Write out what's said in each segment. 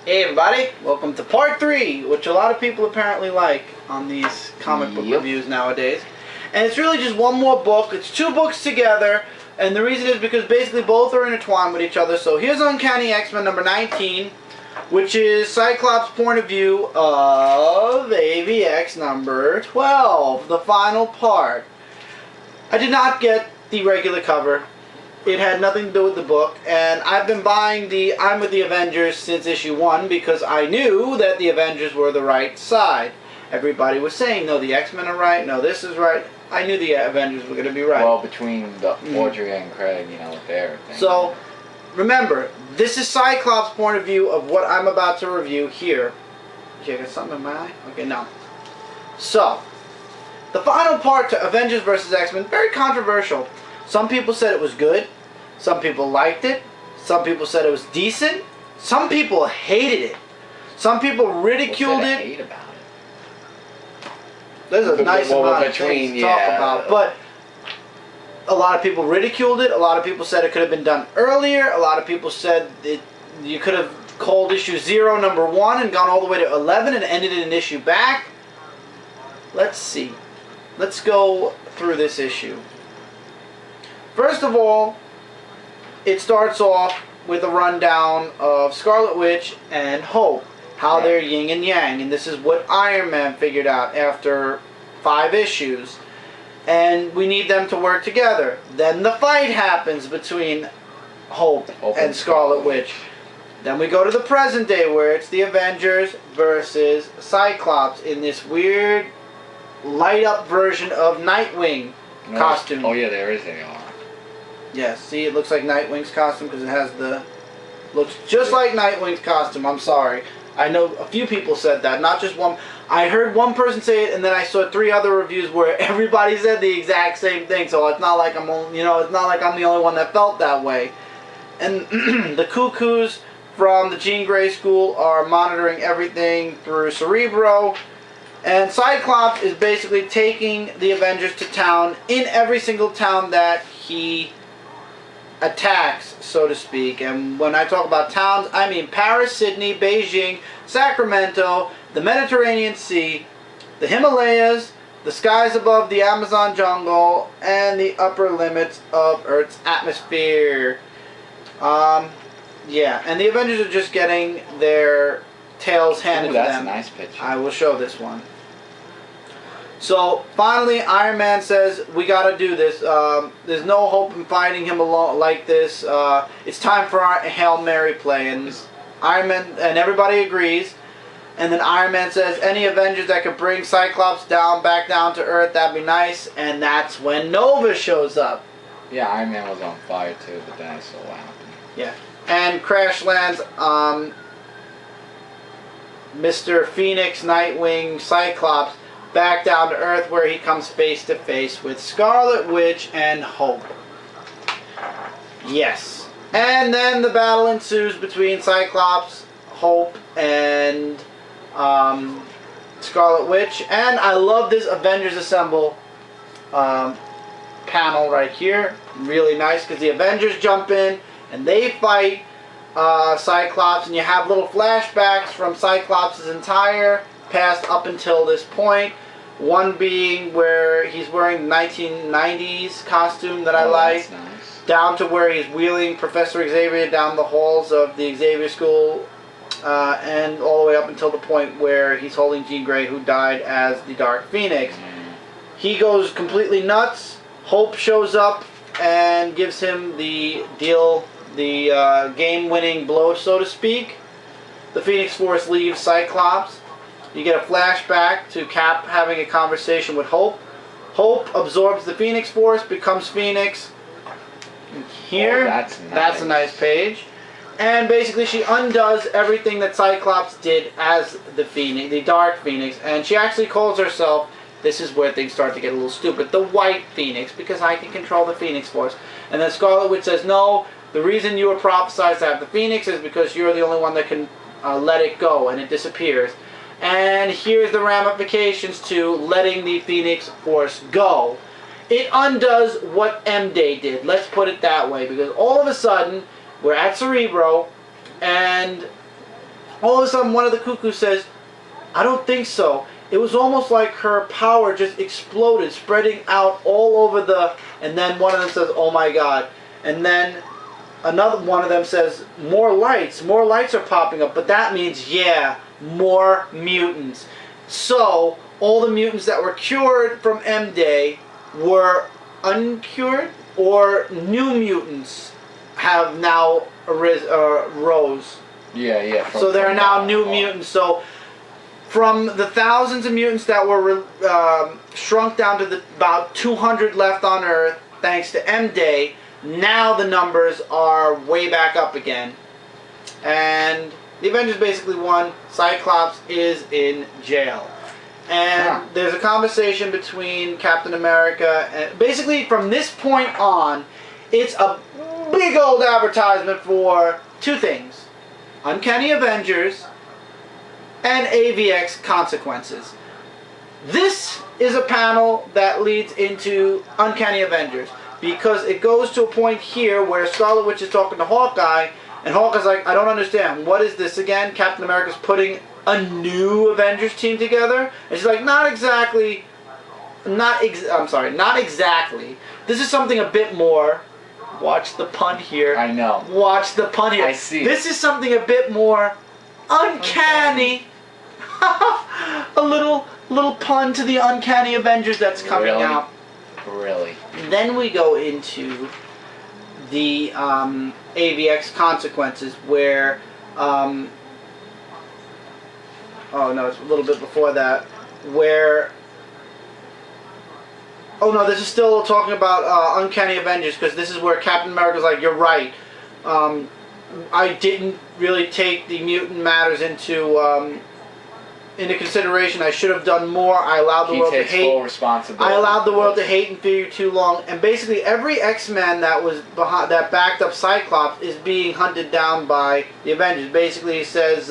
Hey everybody, welcome to part 3, which a lot of people apparently like on these comic book reviews nowadays. And it's really just one more book. It's 2 books together, and the reason is because basically both are intertwined with each other. So here's Uncanny X-Men number 19, which is Cyclops' point of view of AVX number 12, the final part. I did not get the regular cover. It had nothing to do with the book, and I've been buying the I'm with the Avengers since issue 1 because I knew that the Avengers were the right side. Everybody was saying, no, the X-Men are right, no, this is right. I knew the Avengers were going to be right. Well, between the Audrey and Craig, you know, with their thing. So, remember, this is Cyclops' point of view of what I'm about to review here. Did you get something in my eye? Okay, no. So, the final part to Avengers Versus X-Men, very controversial. Some people said it was good. Some people liked it. Some people said it was decent. Some people hated it. Some people ridiculed it. Hate about it. There's a nice amount of things to talk about, but a lot of people ridiculed it. A lot of people said it could have been done earlier. A lot of people said you could have called issue 0 number 1 and gone all the way to 11 and ended it in issue back. Let's see. Let's go through this issue. First of all, it starts off with a rundown of Scarlet Witch and Hope, how they're yin and yang, and this is what Iron Man figured out after 5 issues, and we need them to work together. Then the fight happens between Hope and Scarlet Witch. Then we go to the present day where it's the Avengers versus Cyclops in this weird light up version of Nightwing costume. Oh yeah, there is AR. Yes, see, it looks like Nightwing's costume because it has the... Looks just like Nightwing's costume, I'm sorry. I know a few people said that, not just one. I heard one person say it, and then I saw 3 other reviews where everybody said the exact same thing, so it's not like I'm the only one that felt that way. And the Cuckoos from the Jean Grey School are monitoring everything through Cerebro, and Cyclops is basically taking the Avengers to town in every single town that he attacks, so to speak. And when I talk about towns, I mean Paris, Sydney, Beijing, Sacramento, the Mediterranean Sea, the Himalayas, the skies above the Amazon jungle, and the upper limits of Earth's atmosphere. Yeah, and the Avengers are just getting their tails handed to them. That's a nice picture. I will show this one. So, finally, Iron Man says, we gotta do this. There's no hope in fighting him alone like this. It's time for our Hail Mary play. And Iron Man, and everybody agrees. And then Iron Man says, any Avengers that could bring Cyclops back down to Earth, that'd be nice. And that's when Nova shows up. Yeah, Iron Man was on fire too, but then I saw what happened. Yeah. And crash lands Mr. Phoenix, Nightwing, Cyclops back down to Earth, where he comes face to face with Scarlet Witch and Hope. Yes. And then the battle ensues between Cyclops, Hope, and Scarlet Witch. And I love this Avengers Assemble panel right here. Really nice because the Avengers jump in and they fight Cyclops, and you have little flashbacks from Cyclops' entire past up until this point. One being where he's wearing the 1990s costume that I like, That's nice. down to where he's wheeling Professor Xavier down the halls of the Xavier School, and all the way up until the point where he's holding Jean Grey, who died as the Dark Phoenix. He goes completely nuts. Hope shows up and gives him the game-winning blow, so to speak. The Phoenix Force leaves Cyclops. You get a flashback to Cap having a conversation with Hope. Hope absorbs the Phoenix Force, becomes Phoenix. Here, that's a nice page. And basically she undoes everything that Cyclops did as the Phoenix, the Dark Phoenix. And she actually calls herself, this is where things start to get a little stupid, the White Phoenix, because I can control the Phoenix Force. And then Scarlet Witch says, no, the reason you were prophesized to have the Phoenix is because you're the only one that can let it go, and it disappears. And here's the ramifications to letting the Phoenix Force go. It undoes what M-Day did, let's put it that way, because all of a sudden, we're at Cerebro, and All of a sudden, one of the Cuckoos says, I don't think so. It was almost like her power just exploded, spreading out all over the... And then one of them says, oh my god. And then another one of them says, more lights are popping up. But that means, yeah, more mutants. So, all the mutants that were cured from M-Day were uncured, or new mutants have now rose. Yeah. So there are now new mutants. So from the thousands of mutants that were shrunk down to about 200 left on Earth, thanks to M-Day, now the numbers are way back up again. And the Avengers basically won. Cyclops is in jail. And there's a conversation between Captain America and basically from this point on, it's a big old advertisement for two things: Uncanny Avengers and AVX Consequences. This is a panel that leads into Uncanny Avengers because it goes to a point here where Scarlet Witch is talking to Hawkeye, and Hawkeye's like, I don't understand. What is this again? Captain America's putting a new Avengers team together? And she's like, not exactly. Not exactly. This is something a bit more. Watch the pun here. I know. Watch the pun here. I see. This is something a bit more uncanny. A little pun to the Uncanny Avengers that's coming out. Really? Then we go into the AVX Consequences where oh no, it's a little bit before that, where... Oh no, this is still talking about Uncanny Avengers, because this is where Captain America's like, you're right. I didn't really take the mutant matters into consideration. I should have done more. I allowed the world to hate. He takes full responsibility. I allowed the world to hate and fear you too long. And basically, every X-Men that was behind, that backed up Cyclops, is being hunted down by the Avengers. Basically, he says,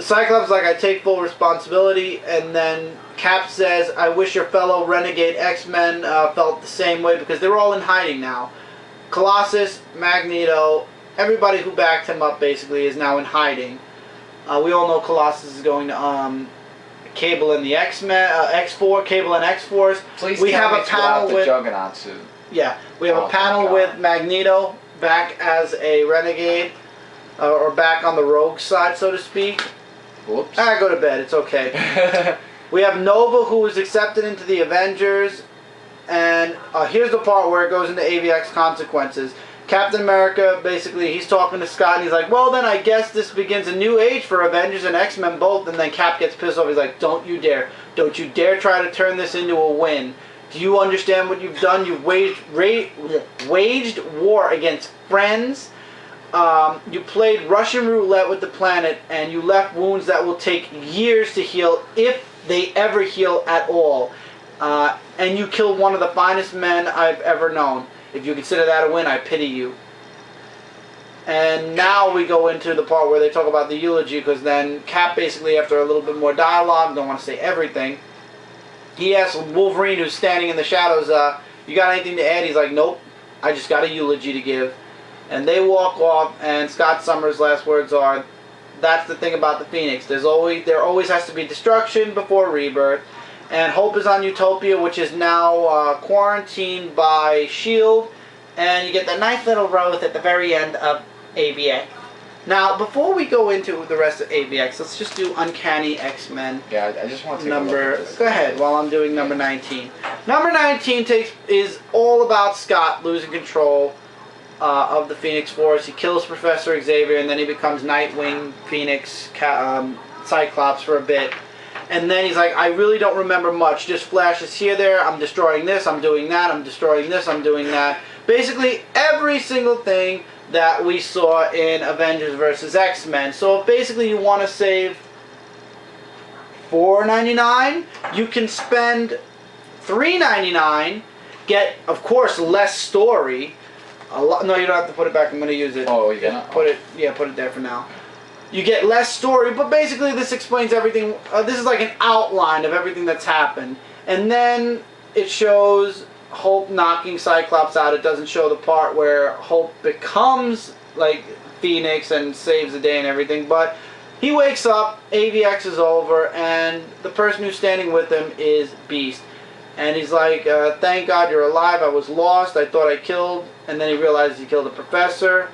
Cyclops is like, I take full responsibility, and then Cap says, I wish your fellow renegade X-Men felt the same way, because they're all in hiding now. Colossus, Magneto, everybody who backed him up basically is now in hiding. We all know Colossus is going to Cable and the X-Men, Cable and X-Force. Please we have a panel with Juggernaut suit. Yeah, we have a panel with Magneto back as a renegade, or back on the rogue side, so to speak. Whoops. Go to bed. It's okay. We have Nova, who was accepted into the Avengers, and here's the part where it goes into AVX Consequences. Captain America, basically, he's talking to Scott, and he's like, well, then I guess this begins a new age for Avengers and X-Men both. And then Cap gets pissed off. He's like, don't you dare. Don't you dare try to turn this into a win. Do you understand what you've done? You've waged war against friends. You played Russian roulette with the planet, and you left wounds that will take years to heal, if they ever heal at all. And you killed one of the finest men I've ever known. If you consider that a win, I pity you. And now we go into the part where they talk about the eulogy, because then Cap basically, after a little bit more dialogue, don't want to say everything, he asks Wolverine, who's standing in the shadows, you got anything to add? He's like, nope, I just got a eulogy to give. And they walk off, and Scott Summers' last words are, that's the thing about the Phoenix. There always has to be destruction before rebirth. And Hope is on Utopia, which is now quarantined by S.H.I.E.L.D. And you get that nice little rose at the very end of AVX. Now, before we go into the rest of AVX, let's just do Uncanny X-Men. Yeah, I just want to take a look at this. Go ahead, while I'm doing number 19. Number 19 is all about Scott losing control of the Phoenix Force. He kills Professor Xavier, and then he becomes Nightwing, Phoenix, Cyclops for a bit. And then he's like, I really don't remember much. Just flashes here, there. I'm destroying this. I'm doing that. I'm destroying this. I'm doing that. Basically, every single thing that we saw in Avengers Versus X-Men. So if basically you want to save $4.99, you can spend $3.99. Get, of course, less story. No, you don't have to put it back. I'm going to use it. Oh, yeah. Put it there for now. You get less story, but basically this explains everything. This is like an outline of everything that's happened. And then it shows Hope knocking Cyclops out. It doesn't show the part where Hope becomes like Phoenix and saves the day and everything. But He wakes up, AVX is over, and the person who's standing with him is Beast. And he's like, thank God you're alive, I was lost, I thought I killed, and then he realizes he killed the professor,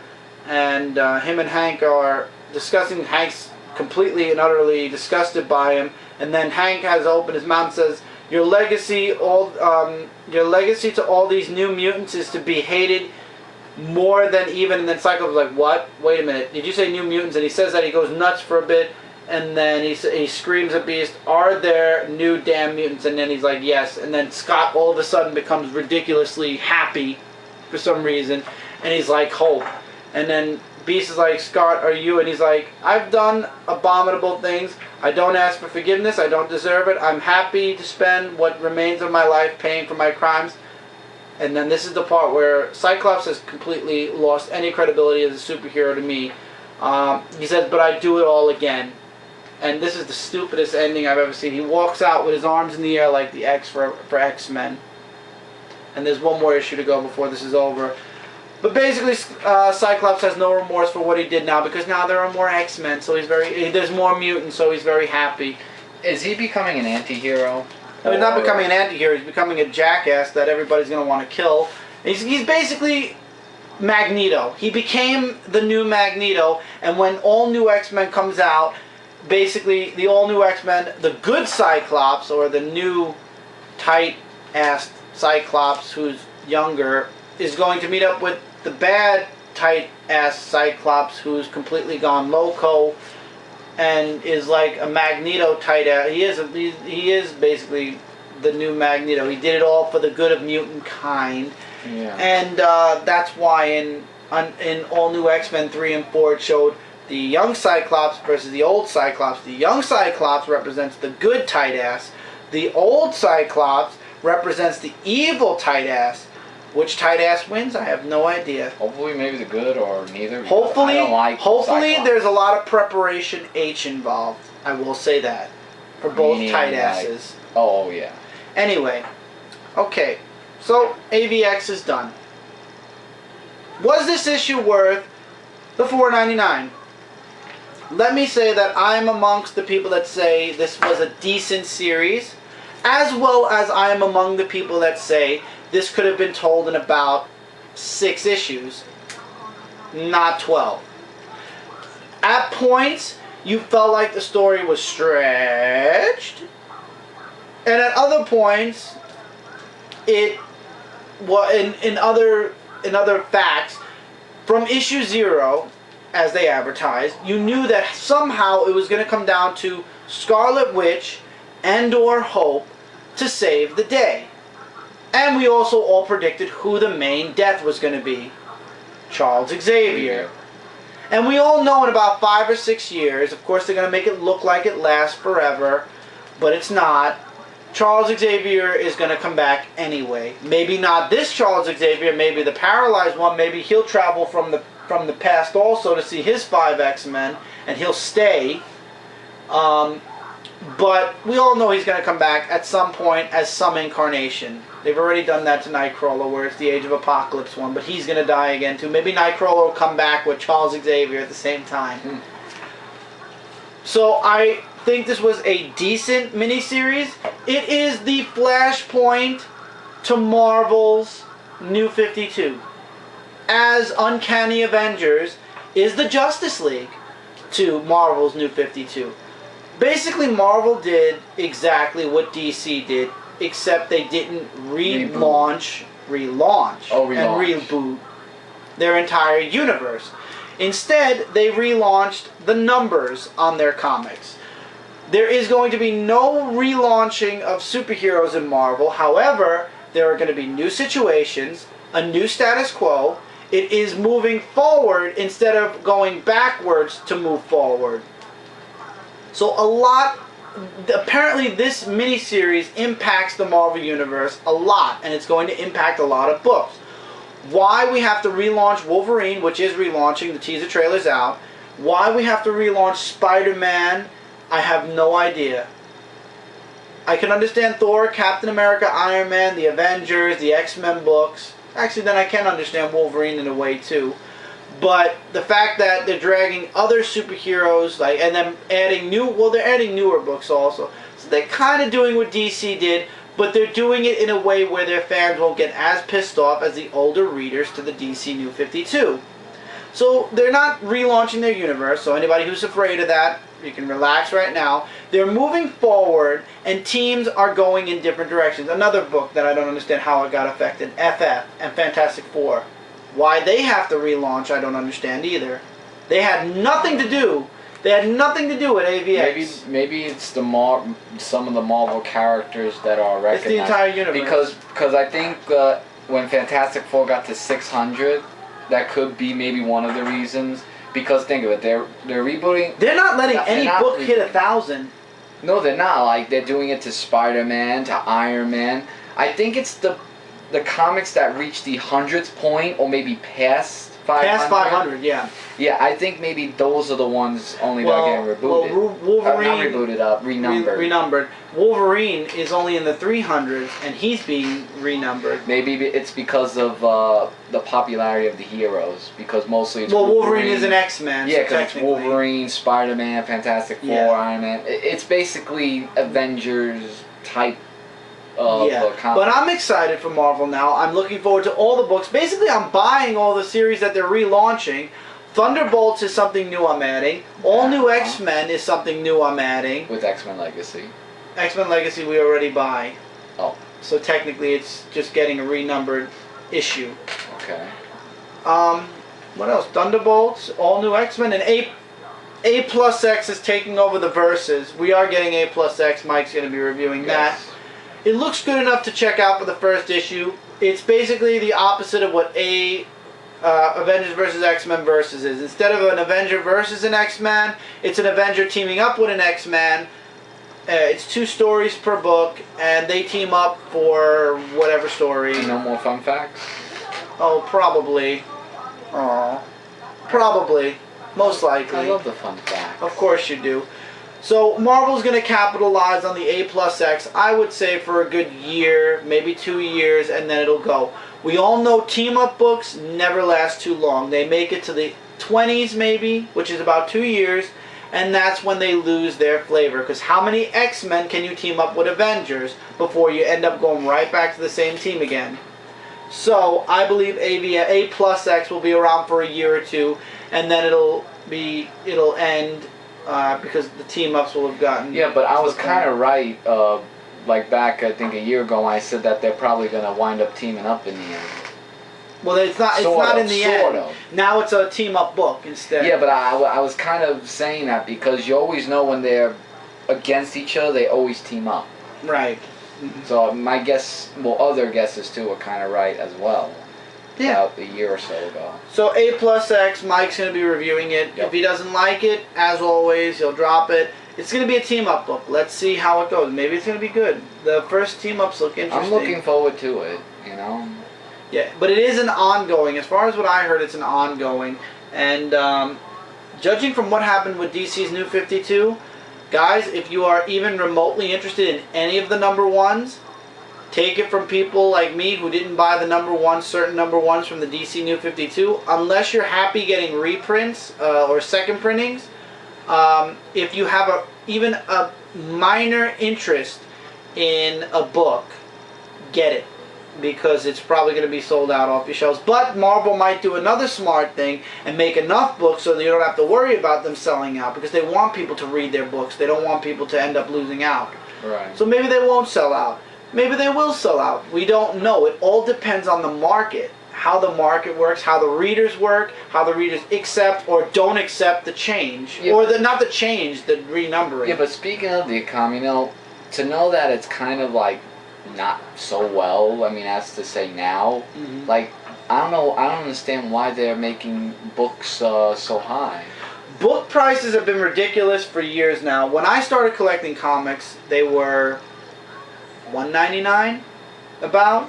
and him and Hank are discussing. Hank's completely and utterly disgusted by him, and then Hank has opened his mouth and says, your legacy to all these new mutants is to be hated more than even. And then Cyclops is like, what? Wait a minute, did you say new mutants? And he says that, he goes nuts for a bit, and then he screams at Beast, are there new damn mutants? And then he's like, yes. And then Scott all of a sudden becomes ridiculously happy for some reason, and he's like, hope. And then Beast is like, Scott, are you? And he's like, I've done abominable things. I don't ask for forgiveness. I don't deserve it. I'm happy to spend what remains of my life paying for my crimes. And then this is the part where Cyclops has completely lost any credibility as a superhero to me. He says, but I'd do it all again. And this is the stupidest ending I've ever seen. He walks out with his arms in the air like the X for X-Men. And there's one more issue to go before this is over. But basically, Cyclops has no remorse for what he did now, because now there are more X-Men, so there's more mutants, so he's very happy. Is he becoming an anti-hero? No, he's not becoming an anti-hero, he's becoming a jackass that everybody's going to want to kill. He's basically Magneto. He became the new Magneto, and when All New X-Men comes out, basically the All New X-Men, the good Cyclops, or the new tight-ass Cyclops who's younger, is going to meet up with the bad tight-ass Cyclops who's completely gone loco and is like a Magneto tight-ass. He is basically the new Magneto. He did it all for the good of mutant kind. Yeah. And that's why in All New X-Men 3 and 4 it showed the young Cyclops versus the old Cyclops. The young Cyclops represents the good tight-ass. The old Cyclops represents the evil tight-ass. Which tight-ass wins? I have no idea. Hopefully maybe the good or neither. Hopefully, I don't like Cyclops. There's a lot of preparation H involved. I will say that. For both tight-asses. Like, oh, yeah. Anyway. Okay. So, AVX is done. Was this issue worth the $4.99? Let me say that I'm amongst the people that say this was a decent series, as well as I am among the people that say this could have been told in about 6 issues, not 12. At points, you felt like the story was stretched, and at other points, it was in other facts, from issue 0, as they advertised, you knew that somehow it was going to come down to Scarlet Witch and/or Hope to save the day. And we also all predicted who the main death was going to be. Charles Xavier. And we all know in about 5 or 6 years, of course they're going to make it look like it lasts forever, but it's not. Charles Xavier is going to come back anyway. Maybe not this Charles Xavier, maybe the paralyzed one, maybe he'll travel from the past also to see his 5 X-Men, and he'll stay. But we all know he's going to come back at some point as some incarnation. They've already done that to Nightcrawler, where it's the Age of Apocalypse one, but he's going to die again too. Maybe Nightcrawler will come back with Charles Xavier at the same time. So I think this was a decent miniseries. It is the flashpoint to Marvel's New 52. As Uncanny Avengers is the Justice League to Marvel's New 52. Basically, Marvel did exactly what DC did, except they didn't relaunch and reboot their entire universe. Instead, they relaunched the numbers on their comics. There is going to be no relaunching of superheroes in Marvel. However, there are going to be new situations, a new status quo. It is moving forward instead of going backwards to move forward. So apparently this miniseries impacts the Marvel Universe a lot, and it's going to impact a lot of books. Why we have to relaunch Wolverine, which is relaunching, the teaser trailer's out. Why we have to relaunch Spider-Man, I have no idea. I can understand Thor, Captain America, Iron Man, the Avengers, the X-Men books. Actually, then I can understand Wolverine in a way too. But the fact that they're dragging other superheroes, like, and then adding they're adding newer books also. So they're kind of doing what DC did, but they're doing it in a way where their fans won't get as pissed off as the older readers to the DC New 52. So they're not relaunching their universe, so anybody who's afraid of that, you can relax right now. They're moving forward, and teams are going in different directions. Another book that I don't understand how it got affected, FF and Fantastic Four. Why they have to relaunch, I don't understand either. They had nothing to do. They had nothing to do with AVX. Maybe it's some of the Marvel characters that are recognized. It's the entire universe. Because I think when Fantastic Four got to 600, that could be maybe one of the reasons. Because think of it, they're rebooting. They're not letting any book hit 1,000. No, they're not. Like, they're doing it to Spider-Man, to Iron Man. I think it's the comics that reach the 100th point, or maybe past 500. Past 500, yeah. Yeah, I think maybe those are the ones only that are getting rebooted. Well, Wolverine... not rebooted, renumbered. Renumbered. Wolverine is only in the 300s, and he's being renumbered. Maybe it's because of the popularity of the heroes, because mostly it's Wolverine is an X-Men. Yeah, because it's Wolverine, Spider-Man, Fantastic Four, Iron Man. It's basically Avengers type of comic. But I'm excited for Marvel now. I'm looking forward to all the books. Basically, I'm buying all the series that they're relaunching. Thunderbolts is something new I'm adding. All New X-Men is something new I'm adding. With X-Men Legacy. X-Men Legacy we already buy. Oh. So technically it's just getting a renumbered issue. Okay. What else? Thunderbolts, All New X-Men, and A+X is taking over the Versus. We are getting A+X. Mike's going to be reviewing that. It looks good enough to check out for the first issue. It's basically the opposite of what Avengers Versus X-Men Versus is. Instead of an Avenger versus an X-Man, it's an Avenger teaming up with an X-Man. It's 2 stories per book, and they team up for whatever story. And no more fun facts? Oh, probably. Oh, probably. Most likely. I love the fun facts. Of course you do. So Marvel's going to capitalize on the A+X, I would say, for a good year, maybe 2 years, and then it'll go. We all know team-up books never last too long. They make it to the 20s maybe, which is about 2 years, and that's when they lose their flavor. Because how many X-Men can you team up with Avengers before you end up going right back to the same team again? So I believe A+X will be around for a year or two, and then it'll end because the team-ups will have gotten... Yeah, but I was kind of right. Like back, I think a year ago, when I said that they're probably going to wind up teaming up in the end. Well, it's not in the end. Of. Now it's a team-up book instead. Yeah, but I was kind of saying that because you always know when they're against each other, they always team up. Right. Mm-hmm. So my guess, well, other guesses too, are kind of right as well. Yeah. About a year or so ago. So A+X, Mike's going to be reviewing it. Yep. If he doesn't like it, as always, he'll drop it. It's going to be a team-up book. Let's see how it goes. Maybe it's going to be good. The first team-ups look interesting. I'm looking forward to it, you know. Yeah, but it is an ongoing. As far as what I heard, it's an ongoing. And judging from what happened with DC's New 52, guys, if you are even remotely interested in any of the #1s, take it from people like me who didn't buy the certain #1s from the DC New 52. Unless you're happy getting reprints or second printings, if you have even a minor interest in a book, get it. Because it's probably going to be sold out off your shelves. But Marvel might do another smart thing and make enough books so that you don't have to worry about them selling out. Because they want people to read their books. They don't want people to end up losing out. Right. So maybe they won't sell out. Maybe they will sell out. We don't know. It all depends on the market. How the market works, how the readers work, how the readers accept or don't accept the change. Yeah, or not the change, the renumbering. Yeah, but speaking of the economy, to know that it's kind of like not so well, I mean, that's to say now, like, I don't know, I don't understand why they're making books so high. Book prices have been ridiculous for years now. When I started collecting comics, they were $1.99 about.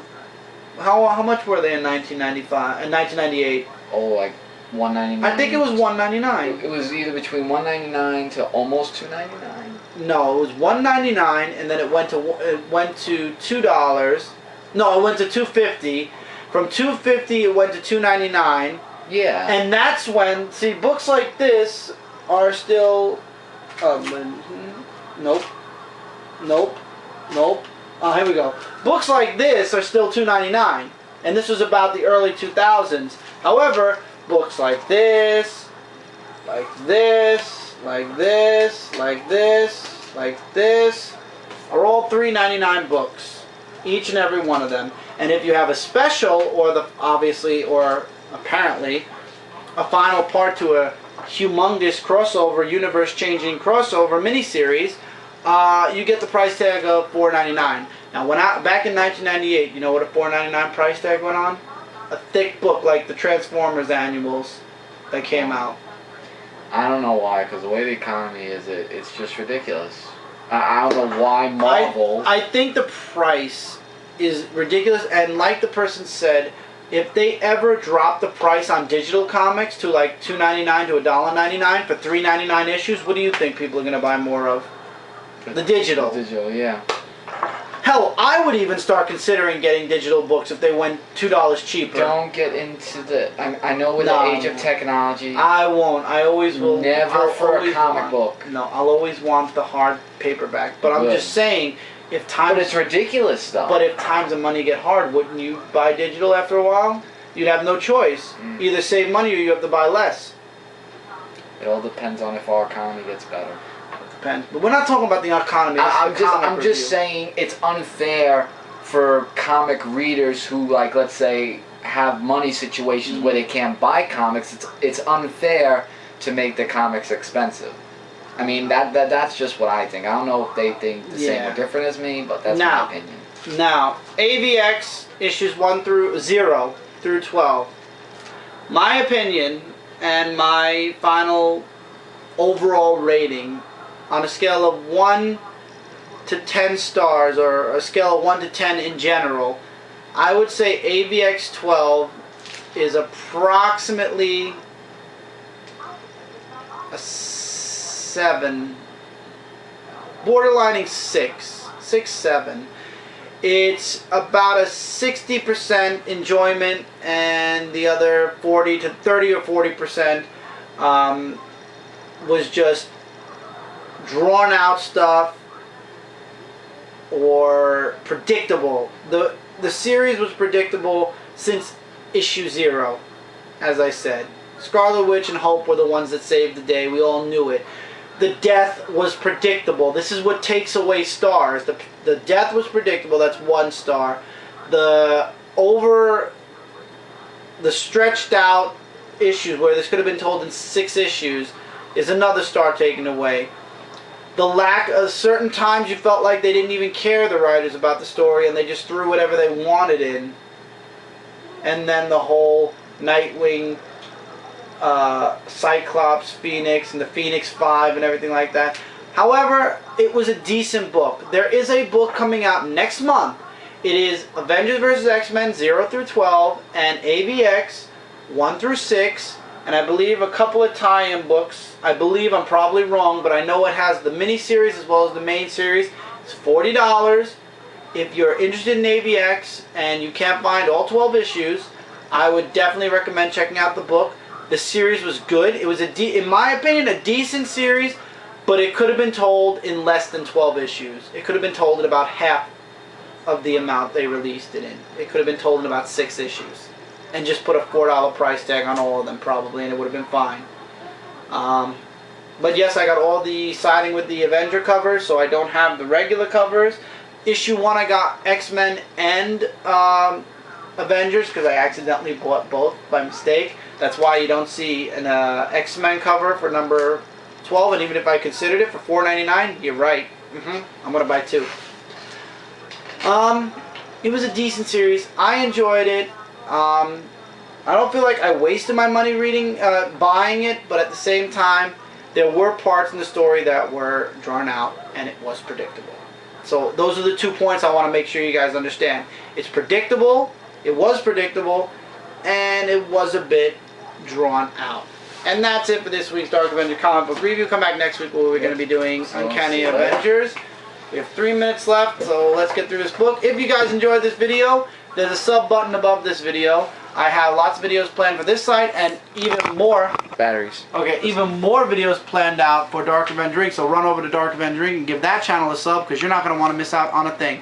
How much were they in 1998? Oh, like $1.99. I think it was $1.99. It was either between $1.99 to almost $2.99. No, it was $1.99, and then it went to $2. No, it went to $2.50. From $2.50 it went to $2.99. Yeah. And that's when, see, books like this are still, nope, nope, nope. Oh, here we go. Books like this are still $2.99, and this was about the early 2000s. However, books like this, like this, like this, like this, like this, are all $3.99 books, each and every one of them. And if you have a special, or apparently, a final part to a humongous crossover, universe-changing crossover miniseries, you get the price tag of $4.99. Now, back in 1998, you know what a $4.99 price tag went on? A thick book like the Transformers annuals that came out. I don't know why, because the way the economy is, it's just ridiculous. I don't know why Marvel... I think the price is ridiculous, and like the person said, if they ever drop the price on digital comics to like $2.99 to $1.99 for $3.99 issues, what do you think people are going to buy more of? The digital. The digital, yeah. Hell, I would even start considering getting digital books if they went $2 cheaper. Don't get into the... I know with the age of technology... I won't. I always will. Never for a comic book. No, I'll always want the hard paperback. But I'm just saying, if times... But it's ridiculous, though. But if times of money get hard, wouldn't you buy digital after a while? You'd have no choice. Either save money or you have to buy less. It all depends on if our economy gets better. Depends. But we're not talking about the economy. I'm just saying it's unfair for comic readers who, like, let's say, have money situations where they can't buy comics. It's unfair to make the comics expensive. I mean, that's just what I think. I don't know if they think the same or different as me, but that's my opinion. Now, AVX issues 0 through 12. My opinion and my final overall rating on a scale of 1 to 10 stars, or a scale of 1 to 10 in general, I would say AVX 12 is approximately a 7, borderlining 6, 7. It's about a 60% enjoyment, and the other 40 to 30 or 40% was just drawn out stuff or predictable. The series was predictable since issue 0, as I said. Scarlet Witch and Hope were the ones that saved the day. We all knew it. The death was predictable. This is what takes away stars. The death was predictable. That's 1 star. The stretched out issues where this could have been told in 6 issues is another star taken away. The lack of certain times you felt like they didn't even care, the writers, about the story, and they just threw whatever they wanted in. And then the whole Nightwing, Cyclops, Phoenix, and the Phoenix 5 and everything like that. However, it was a decent book. There is a book coming out next month. It is Avengers Versus X-Men 0 through 12 and AVX 1 through 6. And I believe a couple of tie-in books. I believe, I'm probably wrong, but I know it has the mini-series as well as the main series. It's $40. If you're interested in AVX and you can't find all 12 issues, I would definitely recommend checking out the book. The series was good. It was, in my opinion, a decent series, but it could have been told in less than 12 issues. It could have been told in about half of the amount they released it in. It could have been told in about 6 issues. And just put a $4 price tag on all of them, probably, and it would have been fine. But yes, I got all the siding with the Avenger covers, so I don't have the regular covers. Issue 1, I got X-Men and Avengers, because I accidentally bought both by mistake. That's why you don't see an X-Men cover for number 12, and even if I considered it for $4.99, you're right. I'm going to buy 2. It was a decent series. I enjoyed it. I don't feel like I wasted my money buying it, but at the same time, there were parts in the story that were drawn out, and it was predictable. So those are the 2 points I want to make sure you guys understand. It's predictable, it was predictable, and it was a bit drawn out. And that's it for this week's Dark Avenger comic book review. Come back next week where we're going to be doing Uncanny Avengers. We have 3 minutes left, so let's get through this book. If you guys enjoyed this video, there's a sub button above this video. I have lots of videos planned for this site and even more. Batteries. Okay, even more videos planned out for Dark Avenger Inc. So run over to Dark Avenger Inc. and give that channel a sub because you're not going to want to miss out on a thing.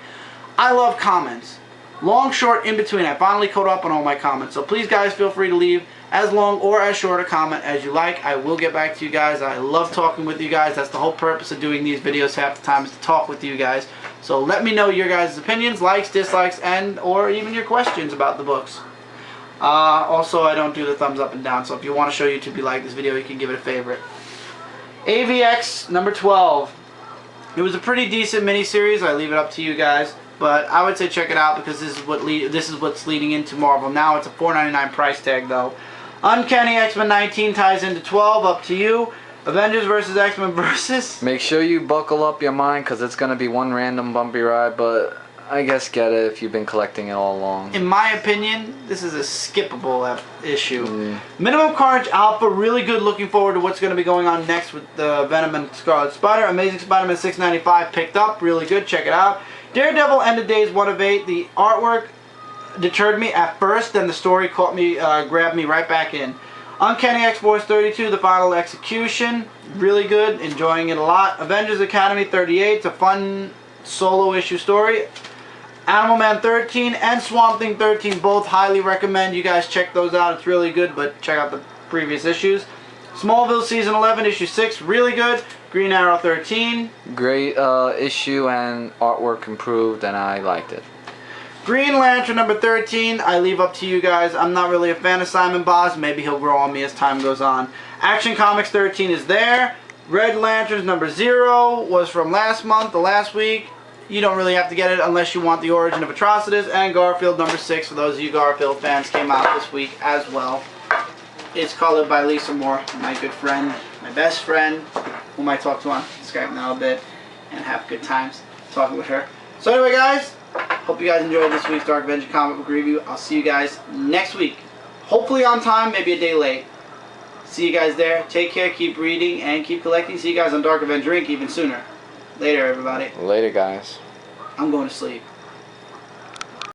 I love comments. Long, short, in between. I finally caught up on all my comments. So please, guys, feel free to leave as long or as short a comment as you like. I will get back to you guys. I love talking with you guys. That's the whole purpose of doing these videos half the time, is to talk with you guys. So let me know your guys' opinions, likes, dislikes, and or even your questions about the books. Also, I don't do the thumbs up and down, so if you want to show YouTube you like this video, you can give it a favorite. AVX number 12. It was a pretty decent miniseries. I leave it up to you guys, but I would say check it out because this is what's leading into Marvel. Now it's a $4.99 price tag though. Uncanny X-Men 19 ties into 12. Up to you. Avengers Versus X-Men Versus. Make sure you buckle up your mind because it's gonna be one random bumpy ride, but I guess get it if you've been collecting it all along. In my opinion, this is a skippable issue. Minimum Carnage Alpha, really good. Looking forward to what's going to be going on next with the Venom and Scarlet Spider. Amazing Spider-Man 695 picked up, really good. Check it out. Daredevil End of Days 1 of 8. The artwork deterred me at first, then the story caught me, grabbed me right back in. Uncanny X-Force 32, The Final Execution, really good. Enjoying it a lot. Avengers Academy 38. It's a fun solo issue story. Animal Man 13 and Swamp Thing 13, both highly recommend you guys check those out. It's really good, but check out the previous issues. Smallville Season 11, Issue 6, really good. Green Arrow 13. Great issue and artwork improved, and I liked it. Green Lantern number 13, I leave up to you guys. I'm not really a fan of Simon Boz. Maybe he'll grow on me as time goes on. Action Comics 13 is there. Red Lanterns number 0 was from last month, the last week. You don't really have to get it unless you want the origin of Atrocitus. And Garfield number 6, for those of you Garfield fans, came out this week as well. It's colored by Lisa Moore, my good friend, my best friend, whom I talk to on Skype now a bit, and have good times talking with her. So anyway, guys, hope you guys enjoyed this week's Dark Avenger comic book review. I'll see you guys next week. Hopefully on time, maybe a day late. See you guys there. Take care, keep reading, and keep collecting. See you guys on Dark Avenger Inc. even sooner. Later, everybody. Later, guys. I'm going to sleep.